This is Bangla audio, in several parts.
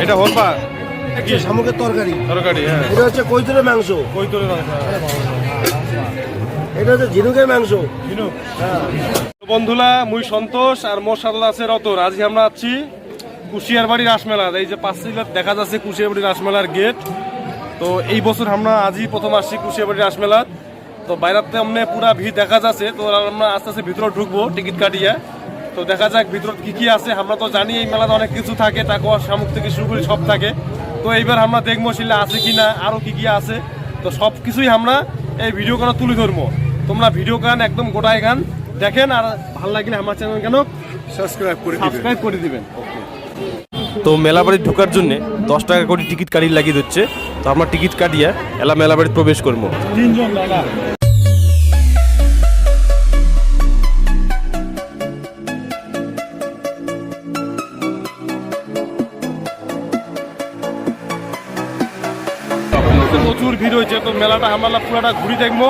এটা হরপা কি শামুকের তরকারি তরকারি। হ্যাঁ, এটা হচ্ছে কৈতরের মাংস। কৈতরের মাংস। এটা হচ্ছে ঝিনুকের মাংস। ঝিনুক। বন্ধুরা, মুই সন্তোষ আর মোর সাথে আছে রতন। আজকে আমরা আছি কুশিয়ারবাড়ি রাসমেলা। এই যে পাশে দেখা যাচ্ছে কুশিয়ারবাড়ি রাসমেলার গেট। তো এই বছর আমরা আজই প্রথম আসছি কুশিয়ারবাড়ি রাসমেলা। তো বাইরেতে এমনি পুরা ভিড় দেখা যাচ্ছে। তো আমরা আস্তে আস্তে ভিতরে ঢুকবো টিকিট কাটিয়ে। তো দেখা যাক ভিতর কি কি আছে। আমরা তো জানি এই মেলাতে অনেক কিছু থাকে, টাকা শামুক থেকে শুরু করে সব থাকে। তো এইবার আমরা দেখবো শিলা আছে কিনা, আরো কি কি আছে। তো সব কিছুই আমরা এই ভিডিও গান তুলে ধরবো। তোমরা ভিডিও গান একদম গোটায় গান দেখেন, আর ভালো লাগলে আমার চ্যানেল কেন সাবস্ক্রাইব করে দিবেন। তো মেলাবাড়ি ঢোকার জন্য 10 টাকা করে টিকিট কাটিয়ে লাগিয়ে দিচ্ছে। তো আমরা টিকিট কাটিয়ে এলা মেলাবাড়ি প্রবেশ করবো। 3 জন দাদা। প্রচুর ভিড় হয়েছে। তো মেলাটা আমরা পুরাটা ঘুরে দেখবো।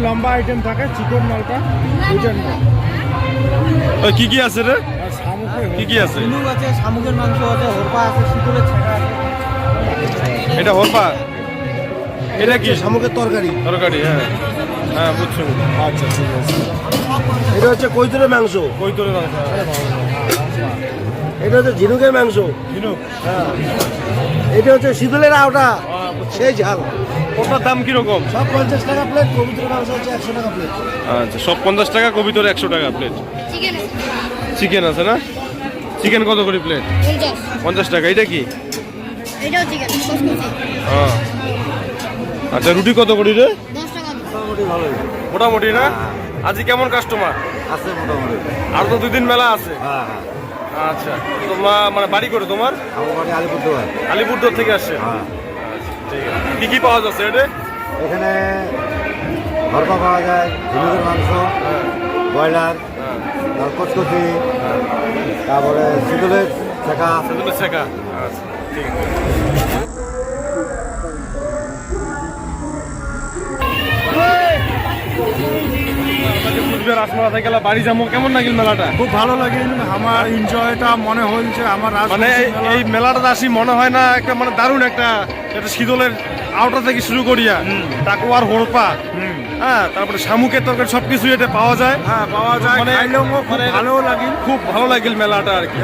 লম্বা আইটেম থাকে চিকন মালটা কি কি আছে রে? কি কি আছে? শামুকের মাংস আছে, হরপা আছে, শীতলের ছেঁকা আছে। এটা হরপা। এটা কি শামুকের তরকারি তরকারি? হ্যাঁ হ্যাঁ, বুঝছো। আচ্ছা, ঠিক আছে। এটা হচ্ছে কৈতরের মাংস। কৈতরের মাংস। এটা হচ্ছে ঝিনুকের মাংস। ঝিনুক। হ্যাঁ। এটা হচ্ছে শীতলের আওটা, সেই ঝাল। ওটার দাম কিরকম? সব 50 টাকা প্লেট। কবুতরের মাংস হচ্ছে 100 টাকা প্লেট। আচ্ছা, সব 50 টাকা, কবিতর 100 টাকা প্লেট। চিকেন আছে না? চিকেন কত করে প্লেট? 50 টাকা। এটা কি? এটাও চিকেন। হ্যাঁ। আচ্ছা, রুটি কত করে রে? 10 টাকা। মোটামুটি ভালোই। মোটামুটি না? আজকে কেমন কাস্টমার আছে? মোটামুটি। আর তো 2 দিন মেলা আছে। হ্যাঁ। আচ্ছা, তোমার মানে বাড়ি করে তোমার? আমার বাড়ি আলিপুরদুয়ার। আলিপুরদুয়ার থেকে আসছে। হ্যাঁ। ঠিক আছে। কি কি পাওয়া যাচ্ছে এটা? এখানে হরপা পাওয়া যায়, ঝিনুকের মাংস, ব্রয়লার, তারপর কচকচি, তারপরে শীতলের ছেঁকা। ছেঁকা। আচ্ছা, ঠিক আছে। রাসমেলা থেকে বাড়ি যাবো, কেমন লাগিল মেলাটা? খুব ভালো লাগিল আমার এনজয়টা মনে হয়েছে আমার মানে এই মেলাটা আসি মনে হয় না একটা মানে দারুণ একটা শীতলের আউটা থেকে শুরু করিয়া টাকুয়ার হোড়পা, হ্যাঁ, তারপরে শামুকের তরকারি সবকিছু এটা পাওয়া যায়। হ্যাঁ পাওয়া যায়, মানে খাইলেও খুব ভালো লাগিল। খুব ভালো লাগিল মেলাটা আর কি।